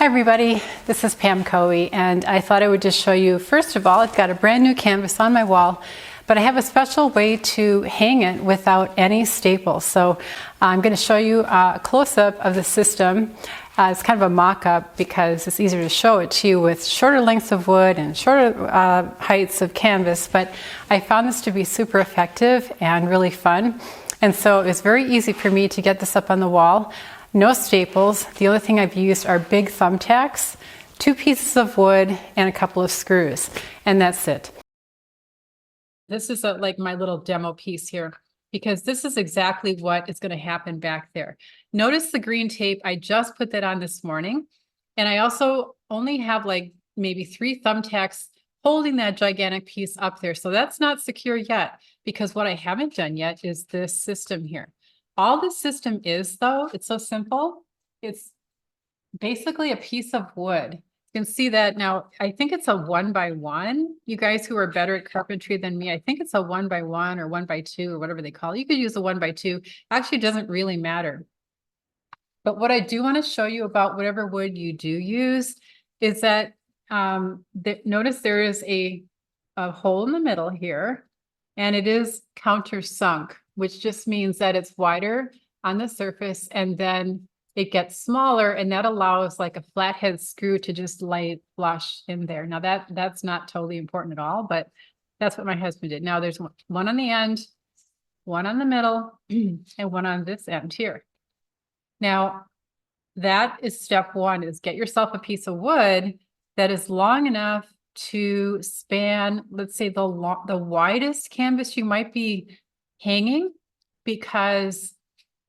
everybody, this is Pam Caughey, and I thought I would just show you, first of all, I've got a brand new canvas on my wall, but I have a special way to hang it without any staples. So I'm going to show you a close-up of the system. It's kind of a mock-up because it's easier to show it to you with shorter lengths of wood and shorter heights of canvas, but I found this to be super effective and really fun. And so it was very easy for me to get this up on the wall. No staples. The only thing I've used are big thumbtacks, 2 pieces of wood, and a couple of screws, and that's it. This is like my little demo piece here, because this is exactly what is going to happen back there. Notice the green tape. I just put that on this morning, and I also only have like maybe 3 thumbtacks holding that gigantic piece up there. So that's not secure yet, because what I haven't done yet is this system here. All this system is, though, it's so simple. It's basically a piece of wood. You can see that now. I think it's a 1x1. You guys who are better at carpentry than me, I think it's a 1x1 or 1x2 or whatever they call it. You could use a 1x2. Actually, it doesn't really matter. But what I do want to show you about whatever wood you do use is that notice there is a hole in the middle here, and it is countersunk, which just means that it's wider on the surface and then it gets smaller, and that allows like a flathead screw to just lay flush in there. Now that's not totally important at all, but that's what my husband did. Now there's one on the end, one on the middle, and one on this end here. Now that is step 1, is get yourself a piece of wood that is long enough to span, let's say the widest canvas you might be hanging, because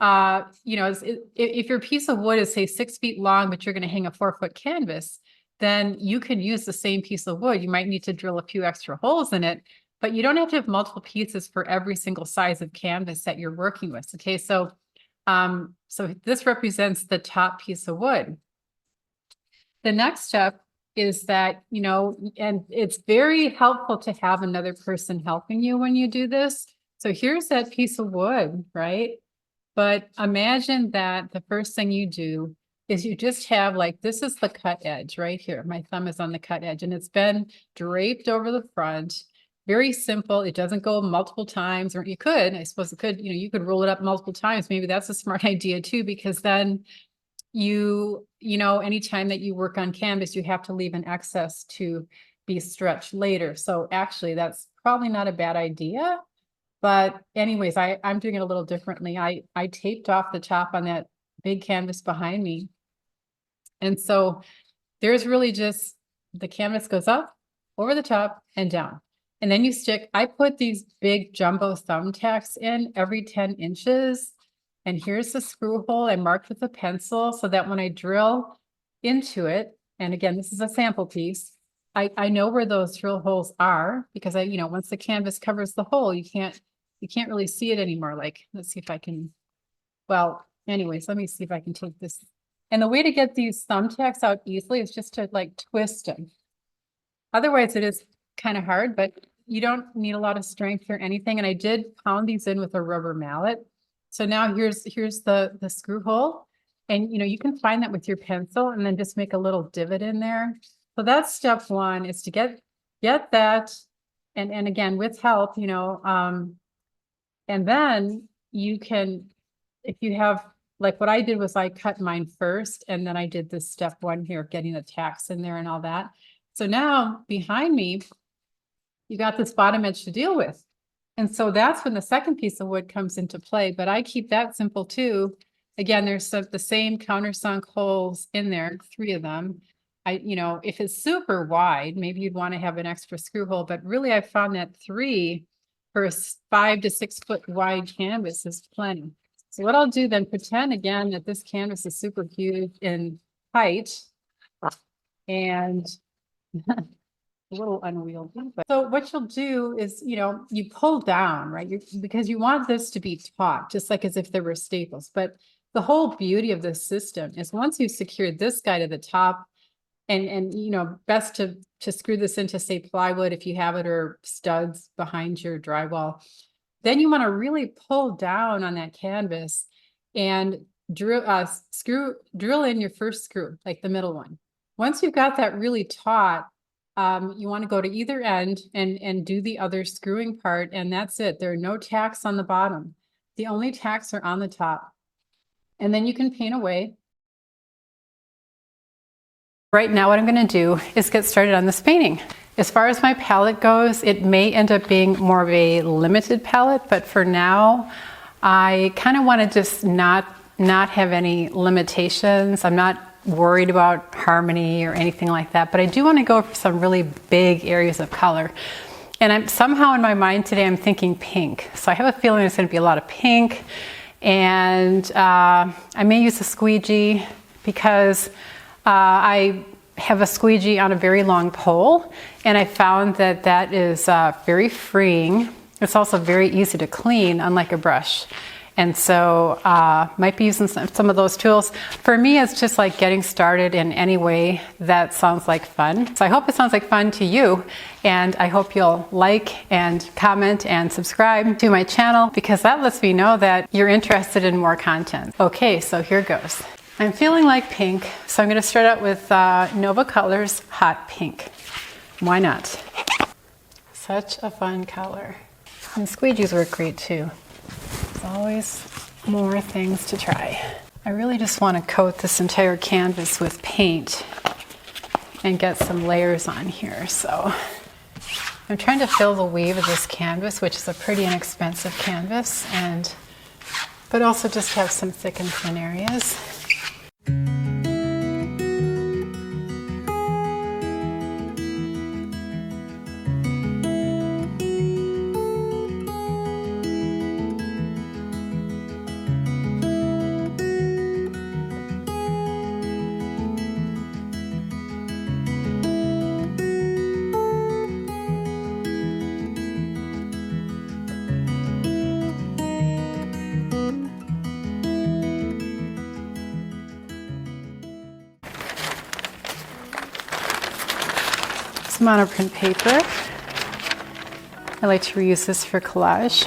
you know, if your piece of wood is say 6 feet long, but you're going to hang a 4-foot canvas, then you can use the same piece of wood. You might need to drill a few extra holes in it, but you don't have to have multiple pieces for every single size of canvas that you're working with. Okay, so so this represents the top piece of wood. The next step is that, you know, and it's very helpful to have another person helping you when you do this. So here's that piece of wood, right? But imagine that the first thing you do is you just have like, this is the cut edge right here. My thumb is on the cut edge and it's been draped over the front. Very simple. It doesn't go multiple times, or you could, I suppose it could, you know, you could roll it up multiple times. Maybe that's a smart idea too, because then you know, anytime that you work on canvas, you have to leave an excess to be stretched later. So actually that's probably not a bad idea. But anyways, I'm doing it a little differently. I taped off the top on that big canvas behind me. And so there's really just, the canvas goes up, over the top, and down. And then you stick, I put these big jumbo thumbtacks in every 10 inches. And here's the screw hole I marked with a pencil so that when I drill into it, and again, this is a sample piece, I know where those drill holes are, because you know, once the canvas covers the hole, you can't really see it anymore. Like, let's see if I can, well, anyways, let me see if I can take this. And the way to get these thumbtacks out easily is just to like twist them. Otherwise it is kind of hard, but you don't need a lot of strength or anything. And I did pound these in with a rubber mallet. So now here's the screw hole. And you know, you can find that with your pencil and then just make a little divot in there. So that's step 1, is to get that. And again, with help, you know, and then you can, if you have, like what I did was I cut mine first, and then I did this step 1 here, getting the tacks in there and all that. So now behind me, you got this bottom edge to deal with. And so that's when the second piece of wood comes into play, but I keep that simple too. Again, there's the same countersunk holes in there, 3 of them. You know, if it's super wide, maybe you'd want to have an extra screw hole, but really I found that 3 for a 5 to 6 foot wide canvas is plenty. So what I'll do then, pretend again that this canvas is super huge in height and a little unwieldy. But so what you'll do is, you know, you pull down, right? Because you want this to be taut, just like as if there were staples. But the whole beauty of this system is once you've secured this guy to the top, and you know, best to screw this into, say, plywood if you have it, or studs behind your drywall. Then you want to really pull down on that canvas and drill in your first screw, like the middle one. Once you've got that really taut, you want to go to either end and do the other screwing part, and that's it. There are no tacks on the bottom. The only tacks are on the top. And then you can paint away. Right now what I'm going to do is get started on this painting. As far as my palette goes, it may end up being more of a limited palette, but for now, I kind of want to just not have any limitations. I'm not worried about harmony or anything like that, but I do want to go for some really big areas of color. And I'm somehow in my mind today, I'm thinking pink. So I have a feeling there's going to be a lot of pink, and I may use a squeegee because I have a squeegee on a very long pole, and I found that that is very freeing. It's also very easy to clean, unlike a brush. And so might be using some of those tools. For me, it's just like getting started in any way that sounds like fun. So I hope it sounds like fun to you, and I hope you'll like and comment and subscribe to my channel, because that lets me know that you're interested in more content. Okay, so here goes. I'm feeling like pink, so I'm going to start out with Nova Colors Hot Pink. Why not? Such a fun color. And squeegees work great too. There's always more things to try. I really just want to coat this entire canvas with paint and get some layers on here. So I'm trying to fill the weave of this canvas, which is a pretty inexpensive canvas, but also just have some thick and thin areas. Some monoprint paper. I like to reuse this for collage.